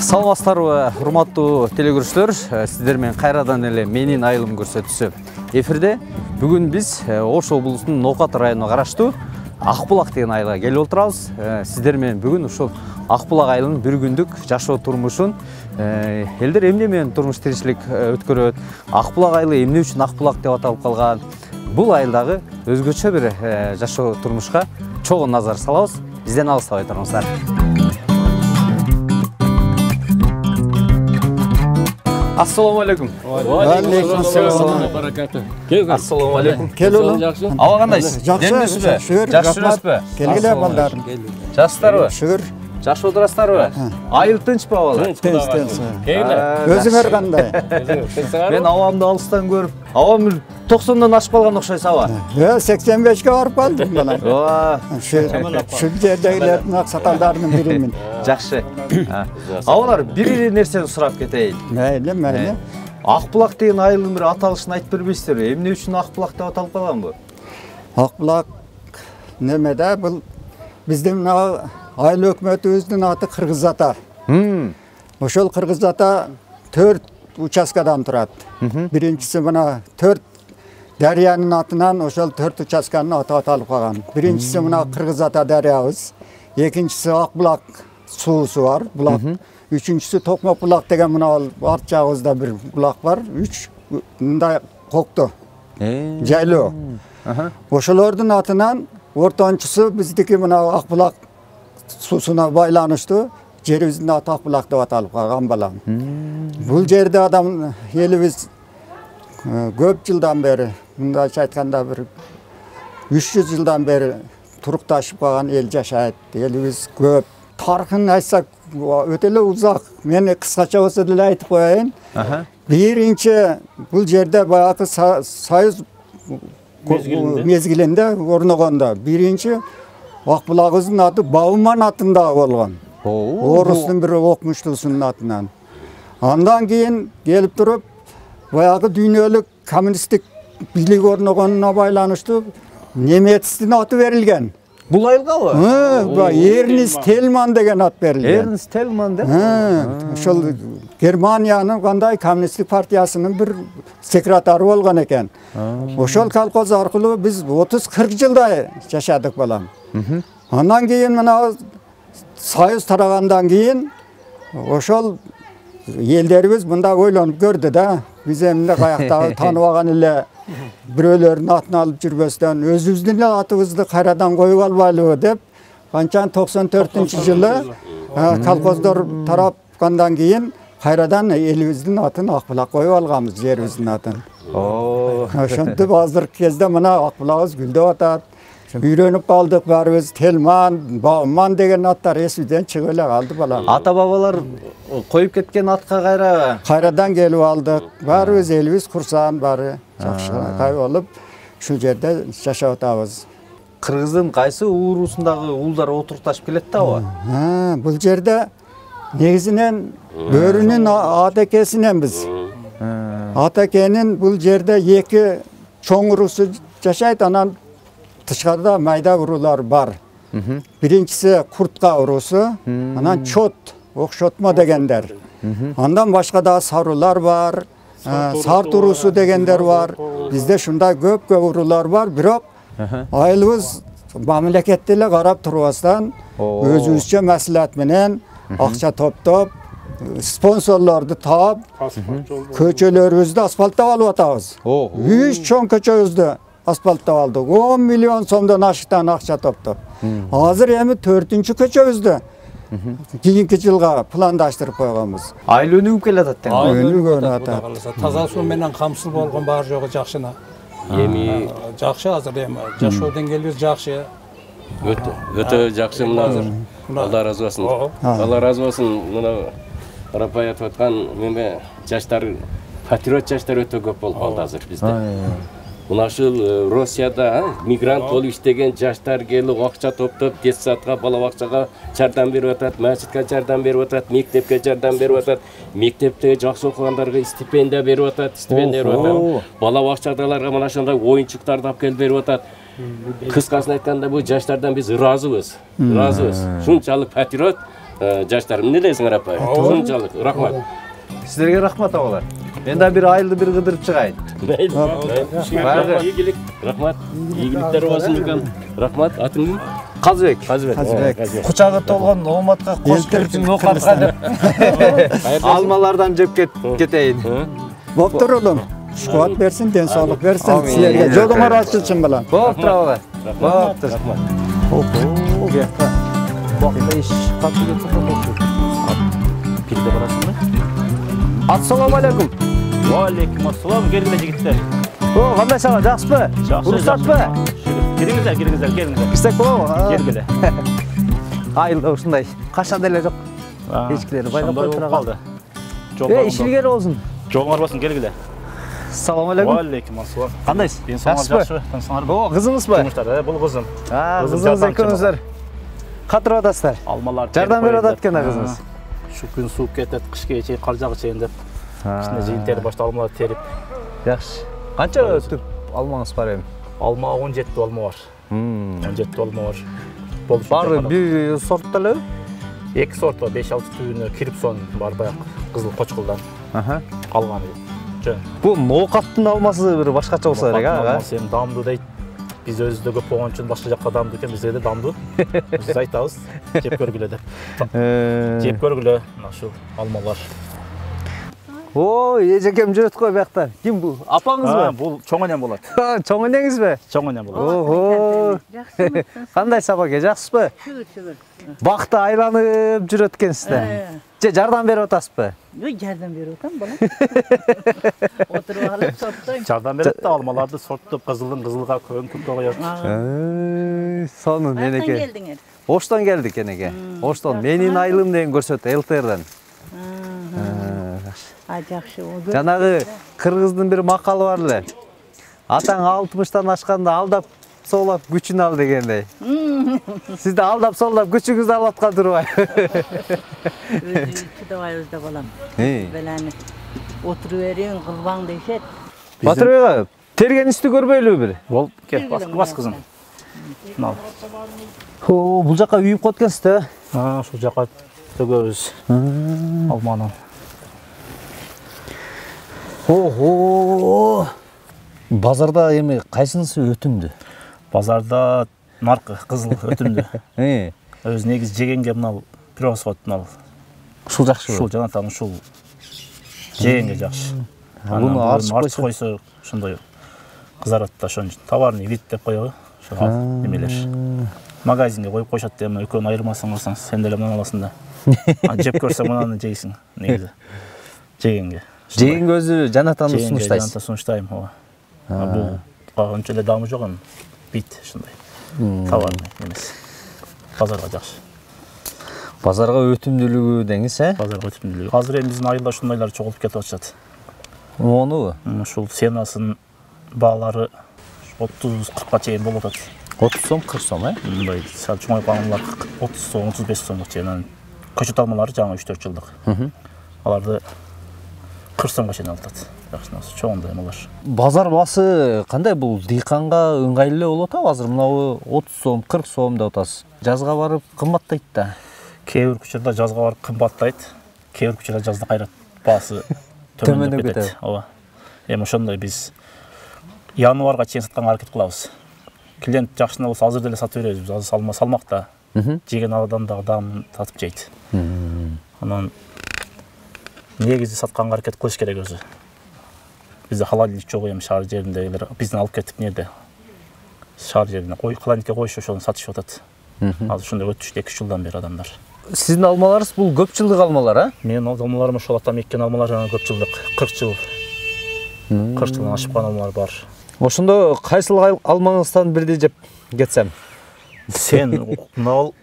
Саламатсыздарбы, урматтуу телекөрүүчүлөр, сиздер менен кайрадан эле менин айылым көрсөтүүсү эфирде. Бүгүн биз Ош облусунун Ноокат районуна караштуу Акбулак деген айылга келип отурабыз. Сиздер менен бүгүн ушул Акбулак айылынын бир күндүк жашоо турмушун, элдер эмне менен турмуш тиричилик өткөрөт, Акбулак айылы эмне үчүн Акбулак деп аталып калган, бул айылдагы өзгөчө бир жашоо турмушка чогуу назар салабыз. Бизден алыстабай туруңуздар. Assalamu alaikum. Алейкум ассалам. Assalamu alaikum. Келулу. Аба кандайсыз? Демдесизби? Жакшы жүрөсүзбү? Келгиле балдар. Жакшысыздарбы? Шүгүр. Жакшы отурасыздарбы? Айыл тынчпы балдар? Тынч. Өзүңөр кандай? Мен абамды алыстан көрүп, абам 90-дан ашып калган окшойсуз аба. 85 барып калдым балам. Ооба. Şu жердегилердин аксакалдарынын биримин. Жакшы. Абалар бир нерсени сурап кетейин. Мейли. Акбулак деген айылдын бир аталышын айтып бербейсиздерби? Эмне үчүн Акбулак деп аталып калган бу? Акбулак немеде бул биздин айыл өкмөтүбүздүн аты Кыргыз Ата. Ошол Кыргыз Ата 4 участкадан турат. Биринчиси мына 4 дарыянын атынан ошол 4 участканын аты аталып калган. Биринчиси мына Кыргыз Ата дарыябыз. Экинчиси Акбулак суусу бар, булак. Үчүнчүсү Токмок булак деген мына арт жагыбызда бир булак бар. 3 мындай кокту. Жайлоо. Ошолордун атынан ортончусу биздики мына Акбулак суусуна байланыштуу жерибиздин аты Акбулак деп аталып калган балам. Бул жерде адам элибиз көп жылдан бери, мындайча айтканда бир 300 жылдан бери турукташып калган эл жашайт. Элибиз көп. Тарыхын айтсак өтө эле узак. Мен кыскача болсо деле айтып коеюн. Биринчи бул жерде баягы Союз мезгилинде орногондо биринчи Акбулагыбыздын аты Бауман атында болгон. Орустун бир окумуштуусунун атынан. Андан кийин келип туруп, баягы дүйнөлүк коммунисттик бийлик орногонуна байланыштуу немецтин аты берилген. Бул айылгабы? Эрнст Тельман деген ат берилген. Эрнст Тельман деп? Ошол Германиянын кандай коммунисттик партиясынын бир секретары болгон экен. Ошол колхоз аркылуу биз 30-40 жылдай жашадык балам. Андан кийин мына Союз тарагандан кийин ошол элдерибиз мында ойлонуп көрдү да. Биз эмне каяктагы тааныбаган эле бирөөлөрдүн атын алып жүрбөстөн өзүбүздүн эле атыбызды кайрадан коюп албайлыбы деп, канчан 94-жылы колхоздор тарапкандан кийин кайрадан элибиздин атын Акбулак коюп алганбыз, жерибиздин атын. Ошентип азыркы кезде мына Акбулагыбыз гүлдөп атат. Үйрөнүп калдык баарыбыз. Телман, Бауман деген аттар эсибизден чыгып эле калды балам. Ата бабалар коюп кеткен атка кайрадан келип алдык. Баарыбыз элибиз курсан, баары жакшы болуп ушул жерде жашап атабыз. Кыргыздын кайсы уурусундагы уулдар отурукташып келет да aba? Бул жерде негизинен бөрүнүн атакесинен биз. Атакенин бул жерде 2 чоң уруусу жашайт, анан тышкарда майда уруулар бар. Биринчиси Куртка уруусу, анан Чот, окшотмо дегендер. Андан башка да сарулар бар, Сарт уруусу дегендер бар. Бизде шундай көп уруулар бар, бирок айылыбыз мамлекетти эле карап турбастан өзүбүзчө маслихат менен акча топтоп, спонсорлорду таап, көчөлөрүбүздү асфальттап алып атабыз. 3 чоң көчөбүздү асфальттап алдык. 10 миллион сомдон ашыктан акча топтоп. Азыр эми 4-чү көчөбүздү кийинки жылга пландаштырып койгонбуз. Айыл өнүгүп келатат деген. Өнүгүп атат. Таза суу менен камсыз болгон бар жогу жакшына. Эми жакшы азыр эми жашоо деңгээлибиз жакшы. Өтө жакшы мына. Алла разы болсун. Алла разы болсун. Мына Рапай айтып аткан эме жаштар, патриот жаштар өтө көп болуп калды азыр бизде. Мына ушул Россияда мигрант болуп иштеген жаштар келип акча топтоп, детсадка, бала бакчага жардам берип атат, масжидке жардам берип атат, мектепке жардам берип атат, мектепте жакшы окугандарга стипендия берип атат, Бала бакчадагыларга мына ошондой оюнчуктарды алып келип берип атат. Кыскасын айтканда бул жаштардан биз ыраазыбыз. Шунчалык патриот жаштар эмне дейсиңер апа? Ушунчалык рахмат. Сіздерге рахмат ағалар. Мен де бір айылды бір қыдырып шығайын. Ийгилик, рахмат. Ийгиликтер болсун үлкен. Рахмат. Атың ким? Қазыбек. Құчағы толған оматқа қош келіпсің ноқатқа деп. Алмалардан жеп кетейін. Болып тұр ұлым. Қуат берсін, денсаулық берсін. Сіздерге жолыңар ашылсын балам. Болып тұр ағалар. Болып тұр. Бақта еш қатты кетіп тұр. Пилде барасың ба? Ассалам алейкум. Уалейкум ассалам, келгіле жігіттер. Қандай саға, жақсы ба? Ұрыстат ба? Келіңіздер. Кістек бола ма? Келгіле. Айылда ұшындай. Қашан дәле жоқ. Ешкілері байлап қойып тұр ағал. Ішілгері олсын. Жолыңар басын, келгіле. Салам алейкум. Уалейкум ассалам. Қандайсыз? Денсаулығыңыз жақсы ба? Денсаулығыңыз ба? Қызыңыз ба? Жұмыштар, бұл қызым. Қызыңыз екеуіңіздер. Қатырып атасыздар. Алмалар. Жардан беріп атат екен қызыңыз. Шу күн суып кетеді, қышқа шейін, қар жағы шейін деп. Ішіне жиын теріп башта алмалар теріп. Жақсы. Қанша түп алмаңыз бар ем? Алма 17 алма бар. 17 алма бар. Бар бір сорт әлі? Екі сорт бар, 5-6 түйіні кіріп сон бар баяқ қызыл қочқылдан алғаны. Бұл ноқаттың алмасы бір башқаша болса керек, аға? Алмасы енді дамды дейді. Біз өзізді көп болған үшін башқа жаққа дамды екен, бізде де дамды. Біз айтамыз, жеп көргіле деп. Жеп көргіле, шу алмалар. Ой, ежекем жүрет қой бияқта. Кім бұл? Апаңыз ба? Бұл чоңанен болады. Чоңанеңіз бе? Чоңанен болады. Ого! Қандай сабаке, жақсыз ба? Шүгір. Бақты айланып жүрет екенсіздер. Жардан беріп отасыз ба? Жардан беріп отам, бала. Отырып алып сорттайм. Жардан береді, алмаларды сорттып, қызылға көң күпті қойып. Соны менеке. Қайдан келдіңер? Оштан келдік енеке. Оштан менің айлым деген көрсетті, ЛТР'дан. Жақшы. Жанағы қырғыздың бір мақалы бар ле. Атаң 60-тан ашқанда алдап солап күчін ал дегендей. Сізді алдап солап күчіңізді алатқан тұрбай. Өзі чыдабай өзді балам. Беләні отыру берең қылбаң дейшет. Батырбайға, терген істі көрбейлі бір? Ол, кел, бас қызым. Бұл жаққа үйіп қоткенсізді? Шул жаққа төгөз алманы. Ого! Базарда еме қайсынысы өтімді? Базарда нарқы қызыл өтімді. Өз негіз жегенге мұнал пиросфот мұнал. Шул жақшы? Шул жанатаны шул жегенге жақшы. Бұны аршып қойса шындай қызаратты да шын товарный вид деп қойығы. Немелер. Магазинге қойып қойшат демі өкөн айырмасын қырсаң сенделі мұнан аласың да. Жеп көрсе мұнаны жейсің негізі жегенге. Жеген көзі жанатаны ұсыныштайсың? Жанатаны ұсыныштайым. Бұл қағыншылы дамы жоғын бит шындай. Товарный емес. Базарға жақшы. Базарға өтімділігі деңіз, ә? Базарға өтімділігі. Қазір біздің айылда шындайлар çoğalып кетіп жатады. Оны? Шул сенасын бағалары 30-40-қа чейін болып жатады. 30 сом, 40 сом, ә? Мұндай сәл чоңай қаңылар 30 сом, 35 сомлық чейін. Көшет алмалары жаңа 3-4 жылдық. Аларды 40 сомға шейін алтады. Жақшынасы, чоңындай мұлар. Базар басы қандай бұл диқанға ыңғайлы олата? Азыр мынауы 30 сом, 40 сом да отасы. Жазға барып қымбаттайды да. Кейбір күшерде жазға барып қымбаттайды. Кейбір күшерде жазда қайрат басы төмендеп кетеді. Эми ошондой биз январга чейин сатканга аракет кылабыз. Клиент жакшына болсо азыр деле сатып беребиз. Азыр салмакта. Жеген адам дагы дамын сатып жейт. Анан негизи сатканга аракет кылыш керек өзү. Bizde холодильник жок эми шаар жериндегилер бизден алып кетип нерде шаар жерине холодильникке коюш ошону сатышып атат. Азыр ушундай өтүштү 2 жылдан бери адамдар. Сиздин алмаларыңыз бул көп жылдык алмалар, а? Менин алмаларым ошол атам эккен алмалар жана көп жылдык, 40 жыл. 40 жылдан ашып калган алмалар бар. Ошондо кайсыл алмаңыздан бирди жеп кетсем? Сен мынал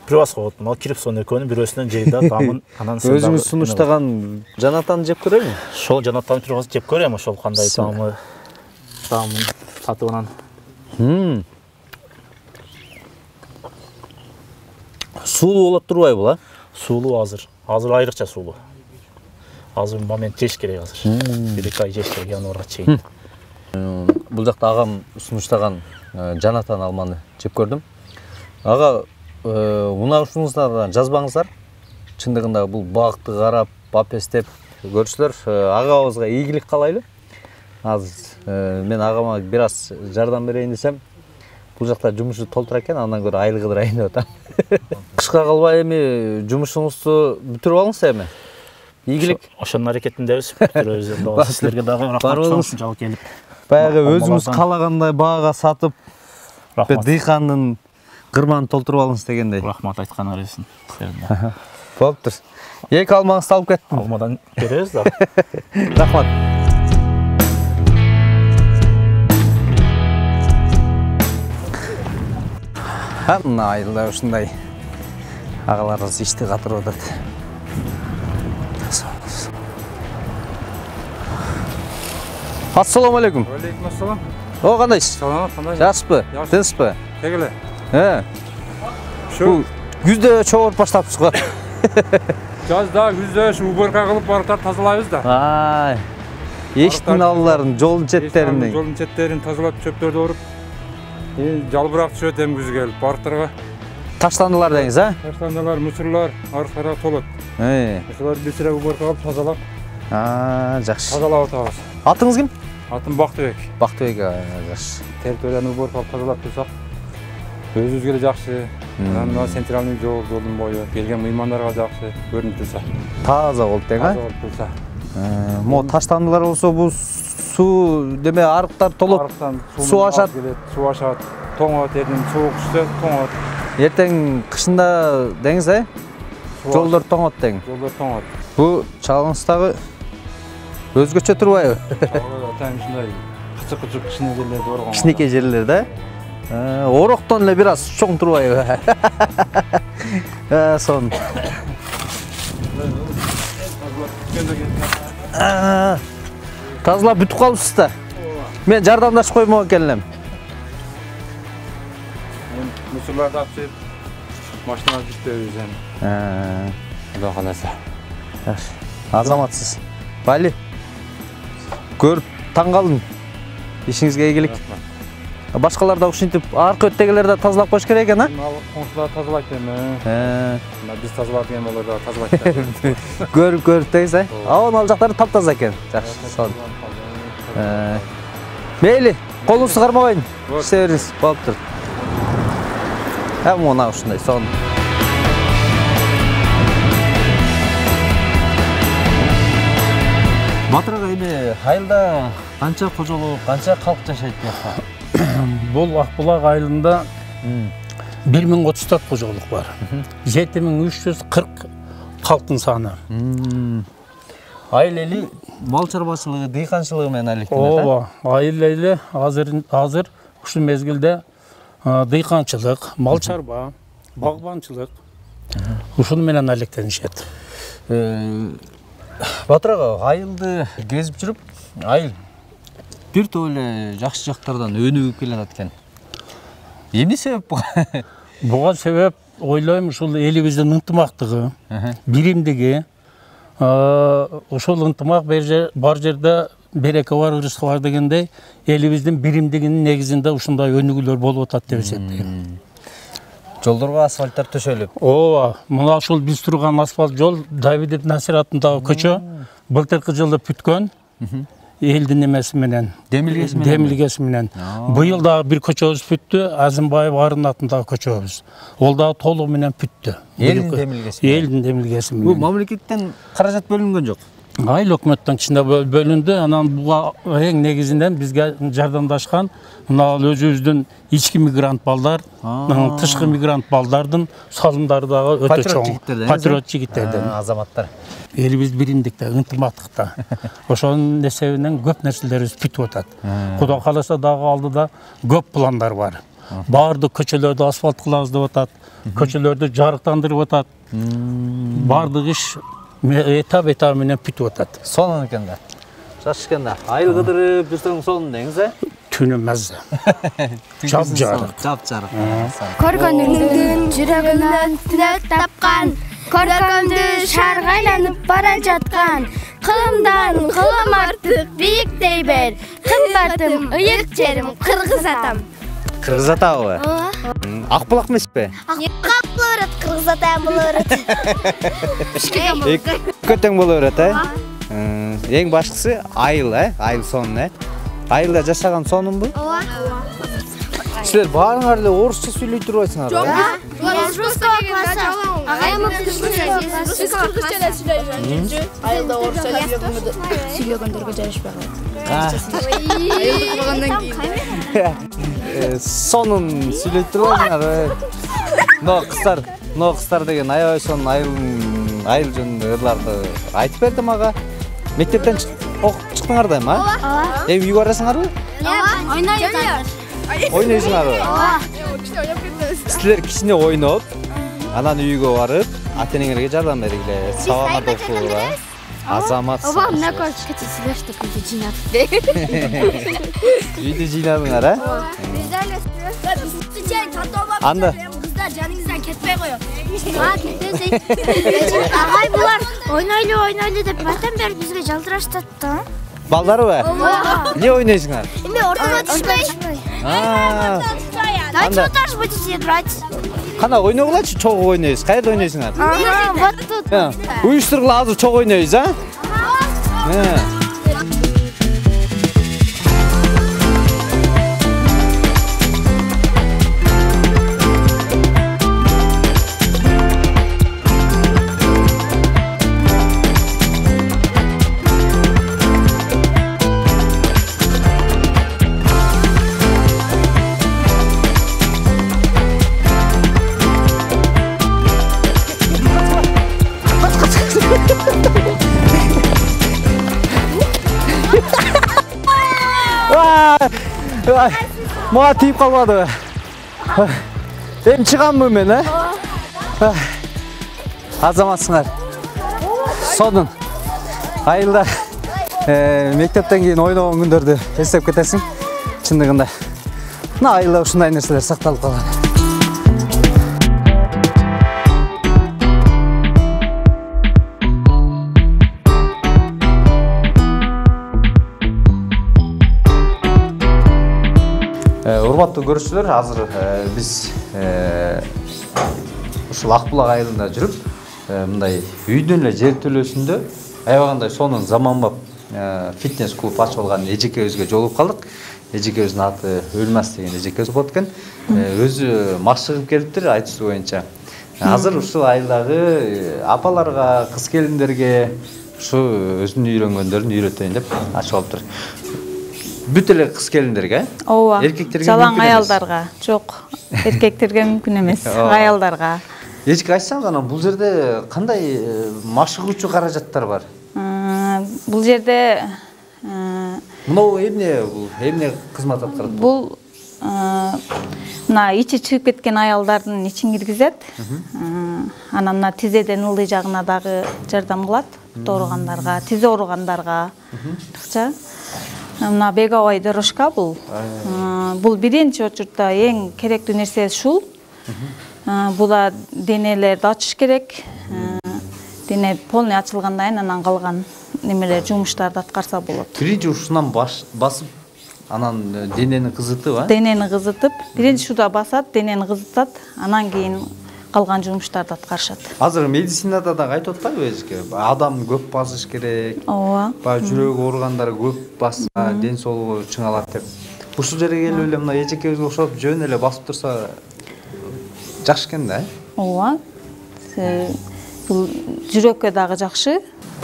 превосход, мынал кирип сон экөөнүн бирөөсүнөн жейда дамын анан сен өзүңүз сунуштаган жанатаны жеп көрөбү? Ошол жанатаны превосход жеп көрөм, ошол кандай дамын татып анан. Сулуу болот турбайбы бул, а? Сулуу азыр айрыкча сулуу. Азыр момент жеш керек азыр. 1-2 ай жеш керек январга чейин. Бул жакта агам сунуштаган жанатан алманы жеп көрдүм. Ага мына ушунуңуздардан жазбаңыздар. Чындыгында бул багты карап, бапестеп көрсөлөр. Агабызга ийгилик каалайлы. Азыр мен агама бир аз жардам берейин десем, бул жакта жумушу толтура экен, андан көрө айлык кыдырайын деп атам. Кышка калбай эми жумушуңузду бүтүрүп алыңыз эми. Ийгилик. Ошонун аракетиндебиз. Бүтүрөбүз. Силерге дагы рахмат болсун жал келип. Баягы өзүңүз каалагандай баага сатып, дыйкандын кырманын толтуруп алыңыз дегендей. Рахмат айтканыңыз үчүн. Болуптур. Эки алмаңызды алып кеттим. Алмадан беребиз да. Рахмат. Мына айылда ушундай агаларыбыз ишти катырып атат. Ассаламу алейкум. Алейкум ассалам. О, кандайсыз? Саламат, кандай? Жакшысызбы? Тынчпы? Тегеле. Бул күздө чогулуп баштапсыз го. Жазда, күздө ушу уборка кылып барыктар тазалайбыз да. Эшиктин алдыларын, жолдун четтерин. Жолдун четтерин тазалап, чөптөрдү оруп. Жалбырак түшөт эми күз келип барыктарга. Таштандылар деңиз, а? Таштандылар, мусурлар аркара толот. Ошолорду бир сыра уборка кылып тазалап. Жакшы. Тазалап атабыз. Атыңыз ким? Атым Бактыбек. Бактыбек, жакшы. Территорияны уборка кылып тазалап турсак, өзүбүзгө эле жакшы. Мына центральный жолдун бою келген мыймандарга жакшы көрүнүп турса. Таза болуп тең, а? Таза болуп турса. Могу таштандылар болсо бул суу деме арыктар толот. Суу ашат. Суу ашат. Тоңот, эрдин суук түшсө тоңот. Эртең кышында деңиз, жолдор тоңот тең. Жолдор тоңот. Бул чалыңыздагы өзгөчө турбайбы? Атайын ушундай кычык кичине жерлерди оргон. Кичинекей жерлер да? Ороктон эле бир аз чоң турбайбы? Сон. Тазалап бүтүп калыпсыз да. Мен жардамдашып коймок экен элем. Мусурларды алып машинага жүктөбүз эми. Кудай кааласа. Жакшы. Азаматсыз. Бали. Көрүп таң калдым. Ишиңизге ийгилик. Башкалар да ушинтип аркы өттөгүлөр да тазалап коюш керек экен, а? Коңшулар тазалайт эми. Биз тазалап эми олар да тазалайт. Көрүп деңиз, Анын ал жактары таптаза экен. Жакшы, сон. Мейли, колуңузду кармабайын. Иштей бериңиз, болуптур. Мына ушундай, сон. Батыр ага, эми айылда канча кожолук, канча калк жашайт буякта? Бул Акбулак айылында 1034 кожолук бар. 7340 калктын саны. Айыл эли мал чарбачылыгы, дыйканчылыгы менен алектенет. Ооба, айыл эли азыр ушул мезгилде дыйканчылык, мал чарба, багбанчылык ушуну менен алектенишет. Батыр ага, айылды кезип жүрүп, айыл бир топ эле жакшы жактардан өнүгүп келатат экен. Эмне себеп буга? Буга себеп ойлойм ушул элибиздин ынтымактыгы, биримдиги, ошол ынтымак бар жерде береке бар, ырыс бар дегендей, элибиздин биримдигинин негизинде ушундай өнүгүүлөр болуп атат деп эсептейм. Жолдорго асфальттар төшөлүп. Ооба, мына ушул биз турган асфальт жол Давидов Насир атындагы көчө былтыркы жылы бүткөн. Элдин немеси менен, демилгеси менен. Быйыл дагы бир көчөбүз бүттү, Азымбаев Арын атындагы көчөбүз. Ол дагы толугу менен бүттү. Элдин демилгеси менен. Бул мамлекеттен каражат бөлүнгөн жок? Айыл өкмөттөн кичине бөлүндү. Анан буга эң негизинен бизге жардамдашкан мына өзүбүздүн ички мигрант балдар, тышкы мигрант балдардын салымдары дагы өтө чоң. Патриот жигиттерден, азаматтар. Элибиз биримдикте, ынтымактыкта. Ошонун эсебинен көп нерселерибиз бүтүп атат. Кудай кааласа дагы алдыда көп пландар бар. Баардык көчөлөрдү асфальт кылабыз деп атат. Көчөлөрдү жарыктандырып атат. Баардык иш этап менен бүтүп атат. Сонун экен да. Жакшы экен да. Айыл кыдырып жүрсөң сонун деңиз, Түнү маза. Жап-жарык. Көргөнүңдүн жүрөгүнөн түнөк тапкан, көркөмдү шаргайланып бара жаткан, кылымдан кылым артып бийиктей бер, кымбатым ыйык жерим Кыргыз атам. Кыргыз атабы? Акбулак эмеспи? Акбулак боло берет, кыргыз атам боло берет. Экөө тең боло берет, Эң башкысы айыл, айыл сонун, Айылда жашаган сонунбу? Ооба. Силер баарыңар эле орусча сүйлөй турбайсыңар? Жок, русского класса. Агайым кыргызча сүйлөйт. Айылда орусча сүйлөгөндөргө жарышпаган. Сонун сүйлөй турбайсыңар. Но кыздар деген аябай сонун айыл жөнүндө ырларды айтып берди мага. Мектептен окуп чыктыңар да эми, Эми үйгө барасыңарбы? Ойнойсуңарбы? Силер кичине ойноп, анан үйгө барып, ата-энеңерге жардам бергиле. Сабагыңарды окугула. Азамат. Ооба, мына көрсөткөчө силер что үйдө жыйнадык. Үйдө жыйнадыңар, Анда Кыздар жаныңыздан кетпей коёт. Кетпесей. Агай булар ойнойлу деп батан бери бизге жалдырашат да. балдарбы? Не ойнойсуңар? Эми ортого түшпөй. Начал тоже будете играть. Кана ойногулачы, чогуу ойнойсуз. Кайда ойнойсуңар? Вот тут. Уюштургула азыр чогуу ойнойбуз, Мага тийип калбадыбы? Эми чыганбы мен, Азаматсыңар. Сонун. Айылда мектептен кийин ойногон күндөрдү эстеп кетесиң. Чындыгында. Мына айылда ушундай нерселер сакталып калган. Урматтуу көрүүчүлөр, азыр биз ушул Акбулак айылында жүрүп, мындай үйдүн эле жер төлөөсүндө аябагандай сонун заманбап фитнес клуб ачып алган эжекебизге жолугуп калдык. Эжекебиздин аты Өлмас деген эжекебиз болот экен. Өзү машыгып келиптир айтуусу боюнча. Азыр ушул айылдагы апаларга, кыз келиндерге ушу өзүнүн үйрөнгөндөрүн үйрөтөйүн деп ачып алыптыр. Бүт эле кыз келиндерге? Ооба. Эркектерге жалаң аялдарга. Жок, эркектерге мүмкүн эмес, аялдарга. Эчке айтсаңыз, анан бул жерде кандай машыгуучу каражаттар бар? Бул жерде Мынау эмне кызмат аткарат? Бул мына ичи чыгып кеткен аялдардын ичин киргизет. Анан мына тизеден ылдый жагына дагы жардам кылат. Бут ооругандарга, тизе ооругандарга. Мына беговой дорожка бул. Бул биринчи очурда эң керектүү нерсе ушул. Була денелерди ачыш керек. Дене полный ачылгандан кийин анан калган немелер жумуштарды аткарса болот. Биринчи ушунан басып, анан денени кызытып, Денени кызытып, биринчи шуда басат, денени кызытат, анан кийин калган жумуштарды аткарышат. Азыр медицинада да айтып атпайбы эжеке? Адам көп басыш керек. Ооба. Жүрөк ооругандар көп басса, ден соолугу чыңалат деп. Ушул жерге келип эле мына эжекебизге окшоп жөн эле басып турса жакшы экен да. Ооба. Бул жүрөккө дагы жакшы.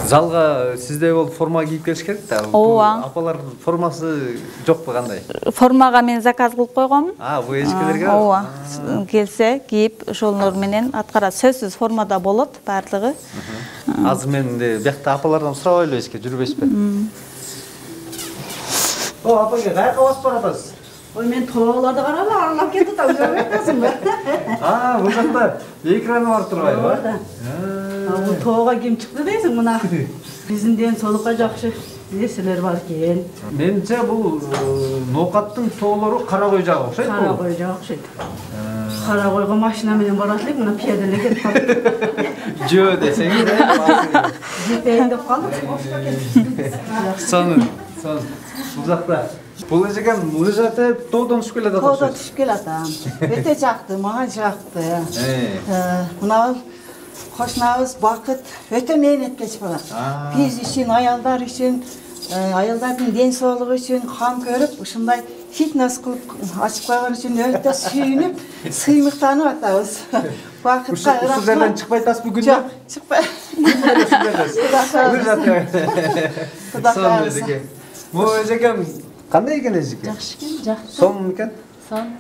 Залга сиздей болуп форма кийип келиш керек да. Ооба. Апалар формасы жокпу кандай? Формага мен заказ кылып койгом. Бул эжекелерге? Ооба. Келсе кийип ошолор менен аткарат. Сөзсүз формада болот баардыгы. Азыр мен биякта апалардан сурабайлы эжеке, жүрбөйсүзбү? Апаге, каяка басып баратасыз? Ой, мен тооларды карап аралап кетип да көрбөйсүңбү? Бул жакта экраны бар турбайбы? Бул тоого ким чыкты дейсиң мына? Биздин ден соолукка жакшы нерселер бар экен. Менимче бул ноокаттын тоолору кара кой жагы окшойт. Кара кой жагы окшойт. Кара койго машина менен барат элек, мына пияделе кетип калды. Жөө десең, Жетейин деп калдык. сонун. Бул жакта Бул эжеке лыжаты тоодон түшүп келе Тоодон түшүп келатам. Өтө жакты, мага жакты. Мына кошунабыз Бакыт өтө мээнеткеч болот. Биз үчүн, аялдар үчүн, аялдардын ден соолугу үчүн кам көрүп, ушундай фитнес кылып ачып койгон үчүн өтө сүйүнүп, сыймыктанып атабыз. Бакытка рахмат. Ушул жерден чыкпай атасыз бүгүн? Жок, чыкпай. Бул эжекем кандай экен эжеке? Жакшы экен, жакшы. Сонун экен? Сонун.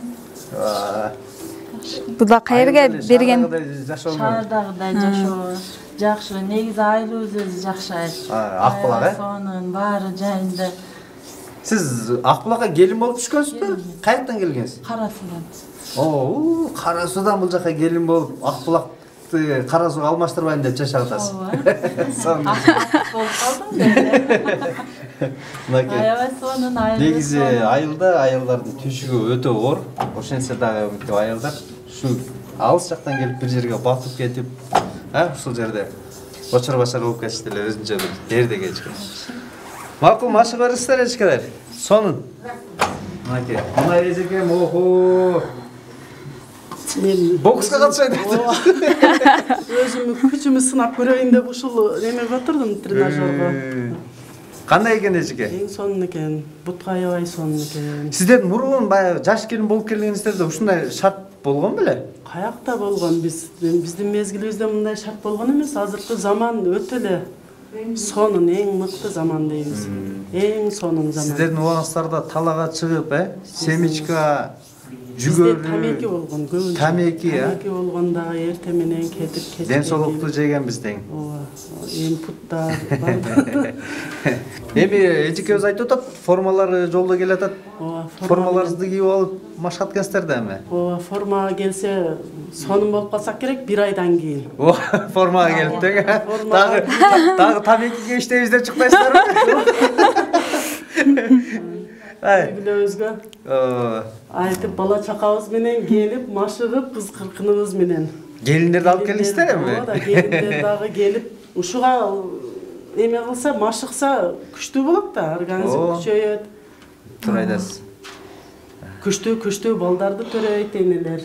Була кайерге берген? Шаардагыдай жашоо. Жакшы, негизи айылыбыз өзү жакшы айыл. Акбулак, Сонун баары жайында. Сиз Акбулакка келин болуп түшкөнсүзбү? Каяктан келгенсиз? Кара Судан. Кара Судан бул жака келин болуп, Акбулакты Кара Сууга алмаштырбайын деп жашап атасыз. Сонун. Болуп калдым. Аябай сонун айыл. Негизи айылда аялдардын түшүгү өтө оор. Ошентсе дагы мынтип аялдар ушу алыс жактан келип бир жерге батып кетип, ушул жерде очор-бачар болуп кетишти эле өзүнчө бир жерде кечкен. Макул, машык бериңиздер эжекелер. Сонун. Мынакей, мына эжекем, охо. Мен бокска катышайын деп. Өзүмдү күчүмдү сынап көрөйүн деп ушул немеге отурдум, тренажерге. Кандай экен эжеке? Эң сонун экен, бутка аябай сонун экен. Сиздердин мурун баягы жаш келин болуп келгениңиздерде ушундай шарт болгон беле? Каякта болгон, биздин мезгилибизде мындай шарт болгон эмес. Азыркы заман өтө эле сонун, эң мыкты заман дейбиз. Эң сонун заман. Сиздердин убагыңыздарда талага чыгып, семечка, жүгөрү, тамеки болгон, көбүнчө. Тамеки болгон дагы эртең менен кетип кечке. Ден соолукту жегенбиз тең. Ооба, инпуттар. Эми эжекебиз айтып атат, формалары жолдо келатат. Ооба, формаларыңызды кийип алып машык аткансыздар да эми? Ооба, формага келсе, сонун болуп калсак керек 1 айдан кийин. Формага келип тең. Дагы тамекиге иштейбиз деп чыкпайсыздарбы? Үй-бүлөбүзгө айтып бала чакабыз менен келип машыгып кыз кыркыныбыз менен. Келиндерди алып келиңиздер эми? Ооба, келиндер дагы келип ушуга эме кылса, машыкса күчтүү болот да, организм күчөйөт. Туура айтасыз. Күчтүү балдарды төрөйт энелер.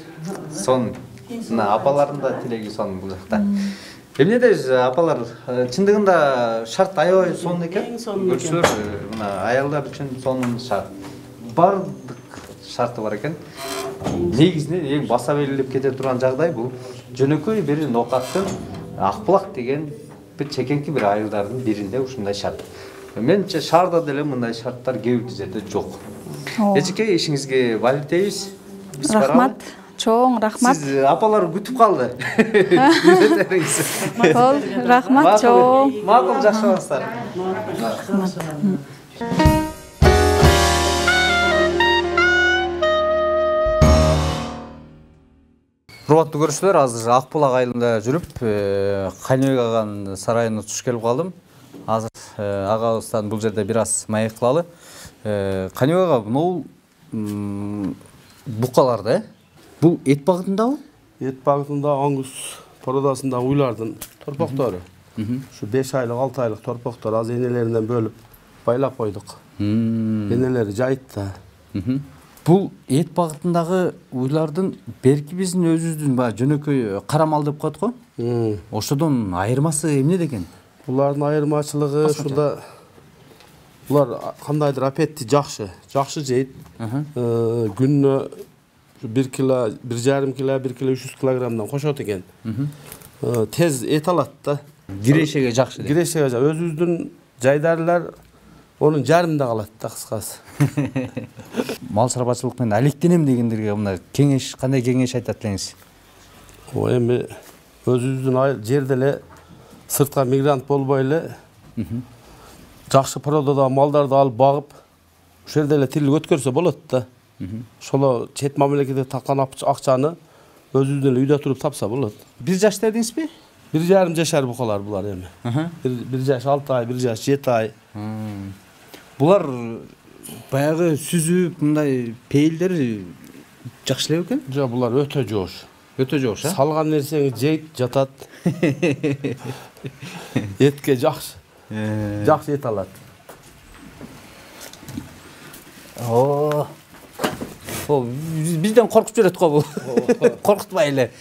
Сонун. Мына апалардын да тилеги сонун бул жакта. Эмне дейсиз, апалар, чындыгында шарт аябай сонун экен. Эң сонун экен. Көрсөздөр, мына аялдар үчүн сонун шарт. Бардык шарты бар экен. Негизинен эң баса белгилеп кете турган жагдай бул жөнөкөй бир ноокаттын Акбулак деген бир чекенки бир айылдардын биринде ушундай шарт. Менимче шаарда деле мындай шарттар кээ бир жерде жок. Эжеке, ишиңизге баалайт дейбиз. Рахмат. Чоң рахмат. Сиз апалар күтүп калды. Бол, рахмат чоң. Макул, жакшы болуңуздар. Урматтуу көрүүчүлөр, азыр Акбулак айылында жүрүп, Каныбек аганын сарайына туш келип калдым. Азыр агабыздан бул жерде бир аз маек кылалы. Каныбек ага, бул букаларды, бул эт багытындабы? Эт багытында аңгус породасында уйлардын торпоктору. Ушу 5 айлык, 6 айлык торпоктор аз энелеринен бөлүп байлап койдук. Энелери жайытта. Бул эт багытындагы уйлардын берки биздин өзүбүздүн жөнөкөй кара мал деп коет го. Ошодон айырмасы эмнеде экен? Булардын айырмачылыгы ушунда булар кандайдыр апетти жакшы жейт. Күнүнө 1 кило, 1,5 кило, 1 кило 300 килограммдан кошот экен. Тез эт алат да. Кирешеге жакшы. Кирешеге жакшы. Өзүбүздүн жайдарлар onun жарымда калат да кыскасы. Мал чарбачылык менен алектенем дегендерге мына кеңеш, кандай кеңеш айтат элеңиз? Эми өзүбүздүн жерде эле сыртка мигрант болбой эле жакшы породада малдарды алып багып, ошол жерде эле тирилик өткөрсө болот да. Ошол чет мамлекетке таккан акчаны өзүбүздүн эле үйдө туруп тапса болот. 1 жаш дедиңизби? 1,5 жашар букалар булар эми. 1 жаш 6 ай, 1 жаш 7 ай. Булар баягы сүзүп, мындай пейилдери жакшы эле экен? Жок, булар өтө жоош. Өтө жоош, а? Салган нерсеңи жейт, жатат. Этке жакшы. Жакшы эт алат. О. Бизден коркуп жүрөт го бул. Коркутпай эле.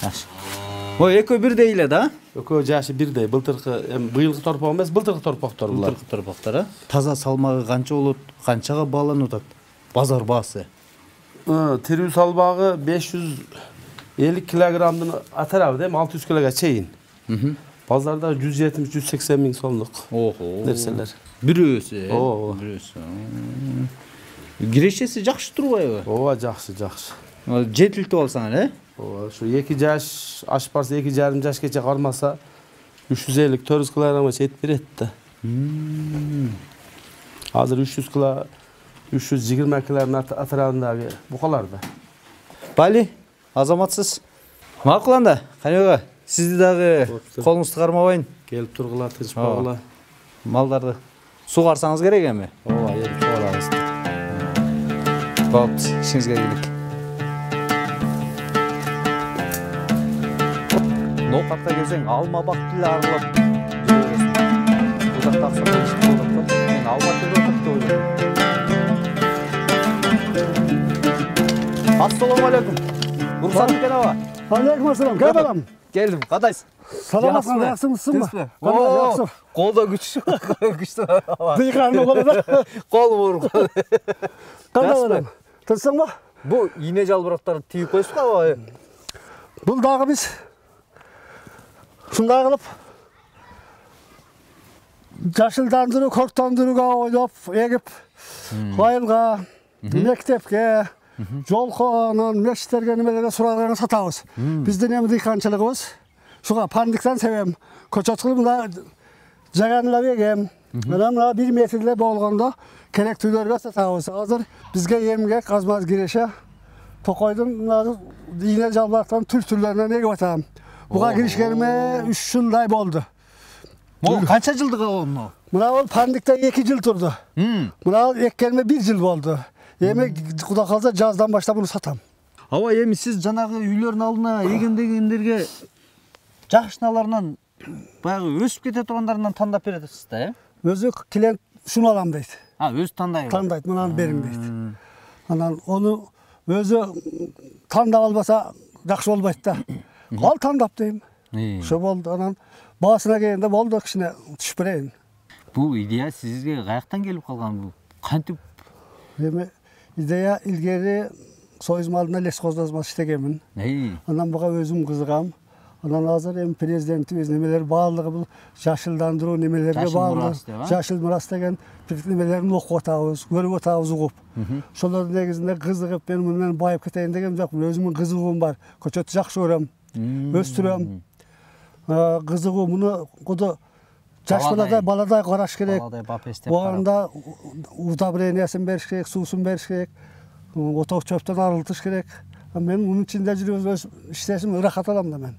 Жакшы. Экөө бирдей эле да? Экөө жашы бирдей. Былтыркы быйылкы торпак эмес, былтыркы торпактар булар. Былтыркы торпактар, а? Таза салмагы канча болот? Канчага бааланып атат? Базар баасы. Тирүү салмагы 550 килограммдан атарабы дейм, 600 килога чейин. Базарда 170-180 миң сомдук. Нерселер. Бирөөсү. Бирөөсү. Кирешеси жакшы турбайбы? Ооба, жакшы. Жетилтип алсаң эле? Ооба, ушу 2 жаш ашып барса 2,5 жашкече кармаса 350-400 килограммга жетип берет да. Азыр 300 кило 320 килоның атырабындагы букаларда. Бали, азаматсыз. Макул анда, Канега, сизди дагы колуңузду кармабайын. Келип тургула, тынч багыла. Малдарды сугарсаңыз керек эми? Ооба, эми сугарабыз. Болупту, ишиңизге ийгилик. Ноокатка келсең, алма бакты эле аралап жүрөсүң. Бул жакта аксак ишти болуп атат. Мен алма теріп атат деп ойлойм. Ассаламу алейкум. Урсат экен аба. Алейкум ассалам. Кел балам. Келдим. Кадайсың? Саламатсың, жакшымысың ба? О, колдо күчтүү. Дыйканды колдо. Кол бур. Кандай балам? Тынсың ба? Бу ийне жалбырактарды тийип койсузга аба? Бул дагы биз ушундай кылып жашылдандыруу, корктондурууга ойлоп, эгип, айылга, мектепке, жолконун, мешиттерге немелерге суралганга сатабыз. Биздин эми дыйканчылыгыбыз шуга пандиктен себем, көчөт кылып жаганла эгем. Мына 1 метрле болгондо керектүүлөргө сатабыз. Азыр бизге эмгек, азмаз киреше, токойдун ийне жалбырактан түр-түрлөрүнөн эгип атам. Буга киришкениме 3 жылдай болду. Могу канча жылдык болду? Мына бол пандикте 2 жыл турду. Мына эккениме 1 жыл болду. Эми Кудай калса жаздан баштап муну сатам. Аба, эми сиз жанагы үйлөрдүн алдына эгендегендерге жашыналарынан баягы өсүп кете тургандарынан тандап бересиз да, э? Өзү клиент шуну алам дейт. Өзү тандайбы? Тандайт, мынаны бериң дейт. Анан ону өзү тандап албаса жакшы болбойт да. Ал тандап дейм. Ошо болду. Анан баасына келгенде болду, кичине түшүп берейин. Бул идея сизге каяктан келип калган? Бул кантип? Эми идея илгери союз малына лесхоздозмал иштегенмин. Анан буга өзүм кызыгам. Анан азыр эми президентибиз немелер баардыгы бул жашылдандыруу немелерге баардыгы жашыл мурас деген немелерин окуп атабыз, көрүп атабыз, угуп. Ошолордун негизинде кызыгып, мен мындан байып кетейин деген жок. Өзүмдүн кызыгуум бар. Көчөттү жакшы көрөм, өстүрөм. Кызыгуу муну куду жаш баладай караш керек. Оанда удобрениясын бериш керек, суусун бериш керек, оток чөптөн арылтыш керек. Мен мунун ичинде жүрүп иштесем ырахат алам да мен.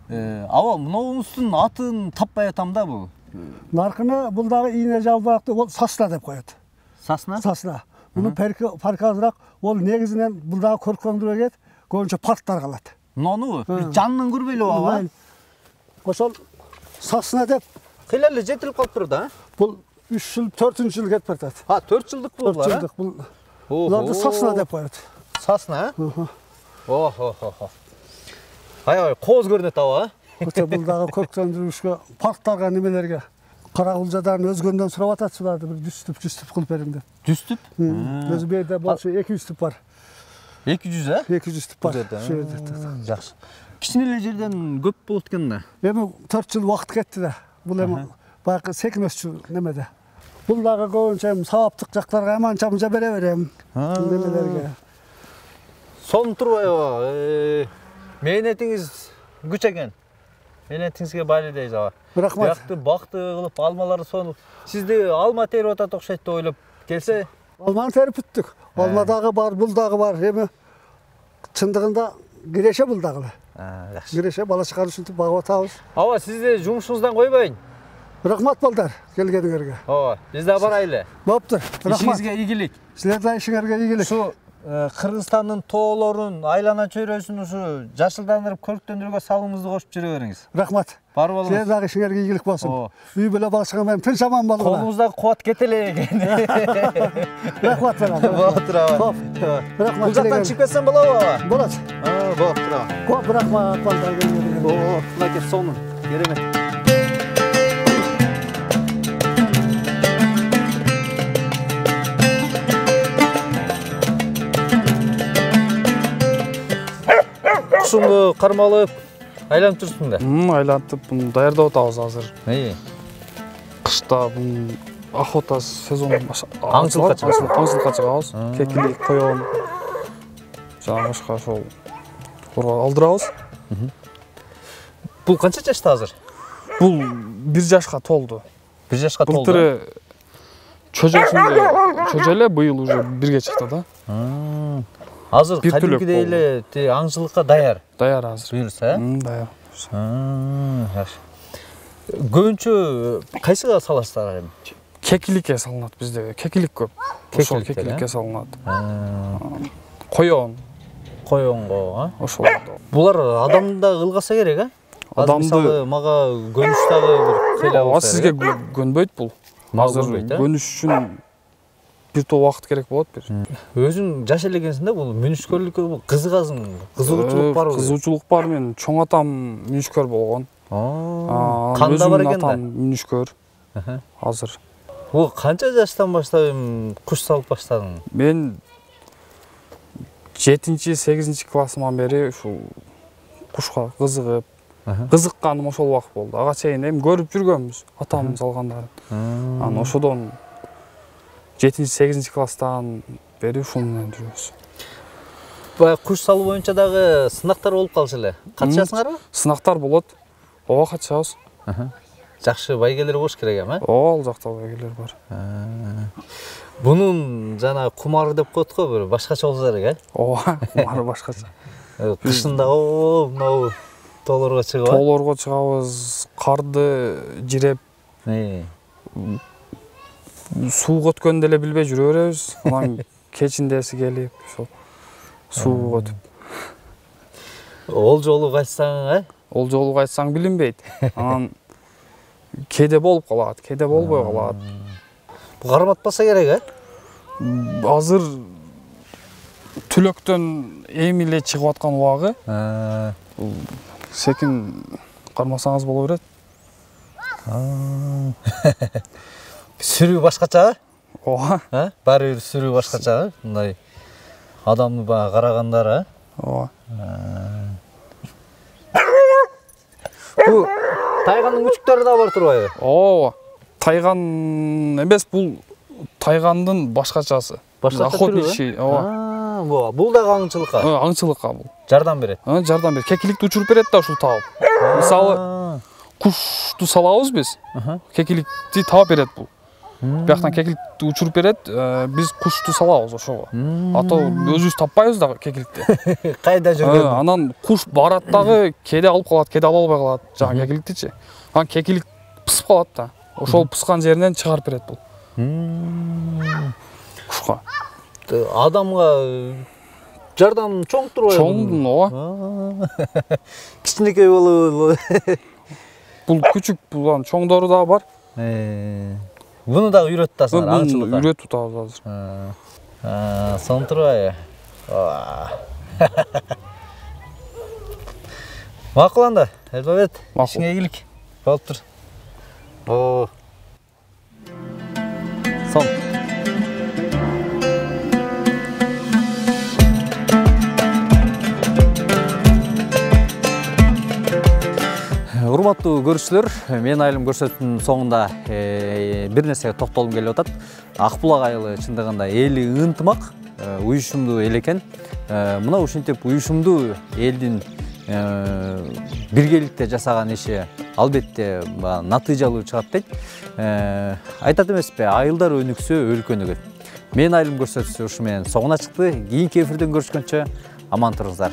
Аба, мынауңуздун атын таппай атам да бул. Наркыны бул дагы ийне жалбыракты ол Сасна деп коет. Сасна? Сасна. Мунун парк азыраак, ол негизинен бул дагы көркөмдүрө кет, көбүнчө парктар калат. Мунуну жанынан көрбөйлү аба? Ошол Сасна деп кыйла эле жетилип калыптыр да? Бул 3 жыл, 4 жыл кетип атат. 4 жылдык бул. 4 жылдык бул. Буларды Сасна деп коет. Сасна, Охо. Аябай кооз көрүнөт аба. Бул дагы көркөмдүрүшкө, парктарга немелерге Карагулжадан өзгөндөн сурап атат, бир 100 түп кылып бериң деп. 100 түп? Өзү берде болсо 200 түп бар. 200, а? 200 түп бар. Жакшы. Кичине эле жерден көп болот экен да. Эми 4 жыл убакыт кетти да. Бул эми баягы секин өсчү немеде. Бул дагы көбүнчө сабаптык жактарга аман-чамынча бере берем. Немелерге. Сонун турбайбы? Мээнетиңиз күч экен. Мээнетиңизге баары дейбиз аба. Рахмат. Бакты бакты кылып алмаларды сонуп, сизди алма терип атат окшойт деп ойлоп келсе, алманы терип бүттүк. Алма дагы бар, бул дагы бар. Эми чындыгында киреше бул дагы. Жакшы. Киреше бала чакар ушинтип багып атабыз. Аба, сизди жумушуңуздан койбойн. Рахмат балдар, келгениңерге. Ооба, биз да барайлы. Болуптур. Рахмат. Ишиңизге ийгилик. Силердин ишиңерге ийгилик. Ушу Кыргызстандын тоолорун, айлана чөйрөсүн ушу жашылдандырып, көрктөндүрүүгө салымыңызды кошуп жүрө бериңиз. Рахмат. Бар болуңуз. Силер дагы ишиңерге ийгилик болсун. Үй бүлө багышыңар менен тынч аман болуңар. Колуңуздагы кубат кете эле экен. Рахмат берем. Болот турабы. Рахмат. Бул жактан чыгып кетсем болобу аба? Болот. Болот турабы. Көп рахмат балдар келгениңерге. Мынакей сонун. Керемет. Кушуңду кармалып айланып жүрсүң да? Айлантып, буну даярдап атабыз азыр. Кышта бул охота сезону аңчылыкка чыгасыз. Аңчылыкка чыгабыз. Кекилик, коён. Жана башка ошол алдырабыз. Бул канча жашта азыр? Бул 1 жашка толду. 1 жашка толду. Былтыр чөжө эле, быйыл уже 1ге чыкты да. Азыр кадимкидей эле аңчылыкка даяр. Даяр азыр. Буюрса, Даяр. Жакшы. Көбүнчө кайсыга саласыздар эми? Кекиликке салынат бизде. Кекилик көп. Ошол кекиликке салынат. Коён. Коёнго, Ошол. Булар адамды да ылгаса керек, а? Мисалы, мага көнүш дагы бир кыйла болсо. Сизге көнбөйт бул. Азыр көнүш үчүн бир топ убакыт керек болот бир. Өзүң жаш элегенсиң да, бул мүнүшкөрлүккө кызыгасың, кызыгуучулук барбы? Кызыгуучулук бар, мен чоң атам мүнүшкөр болгон. Канда бар экен да? Мүнүшкөр. Азыр. Бул канча жаштан баштап куш салып баштадың? Мен 7-8 классыман бери ушул кушка кызыгып, кызыкканым ошол убакыт болду. Ага чейин эми көрүп жүргөнбүз атамдын салгандарын. Анан ошодон 7-8 класстан бери ушул менен жүрөбүз. Баягы куш салуу боюнча дагы сынактар болуп калчу эле. Катышасыңарбы? Сынактар болот. Ооба катышабыз. Жакшы байгелер болуш керек эми, Ооба, ал жакта байгелер бар. Бунун жана кумары деп коет го, бир башкача болсо керек, Ооба, кумары башкача. Кышында мынау тоолорго чыгып, Тоолорго чыгабыз, карды жиреп, сууга өткөндү эле билбей жүрө беребиз. Анан кечиндеси келип, ошол сууга өтүп. Ол жолу кайтсаң, Ол жолу кайтсаң билинбейт. Анан кээде болуп калат, кээде болбой калат. Бул карматпаса керек, Азыр түлөктөн эми эле чыгып аткан убагы. Секин кармасаңыз боло берет. Сүрүү башкача? Ооба. Баары бир сүрүү башкача, мындай адамды баа карагандар, Ооба. Бул тайгандын күчүктөрү да бар турбайбы? Ооба. Тайган эмес, бул тайгандын башкачасы. Охотничий, ооба. Бул дагы аңчылыкка? Аңчылыкка бул. Жардам берет? Жардам берет. Кекиликти учуруп берет да ушул таап. Мисалы, кушту салабыз биз. Кекиликти таап берет бул. Бияктан кекиликти учуруп берет, биз кушту салабыз ошого. Ато өзүбүз таппайбыз дагы кекиликти. Кайда жүргөн? Анан куш барат дагы, кээде алып калат, кээде ала албай калат, жана кекиликтичи. Анан кекилик пысып калат да. Ошол пыскан жеринен чыгарып берет бул. Кушка. Адамга жардам чоң турбайбы? Чоң, ооба. Кичинекей болобу? Бул күчүк, бул чоңдору дагы бар. Буну дагы үйрөтүп атасыңар аңчылыкка? Үйрөтүп атабыз азыр. Сонун турбайбы? Макул анда, Элбабет, ишиңе ийгилик. Болуп тур. Сон. Урматтуу көрүүчүлөр, мен айылым көрсөтүүнүн соңунда бир нерсеге токтолгум келип атат. Акбулак айылы чындыгында эли ынтымак, уюшумдуу эл экен. Мына ушинтип уюшумдуу элдин биргеликте жасаган иши албетте натыйжалуу чыгат дейт. Айтат эмеспи, айылдар өнүксө өлкө өнүгөт. Мен айылым көрсөтүүсү ушу менен соңуна чыкты. Кийинки эфирден көрүшкөнчө аман туруңуздар.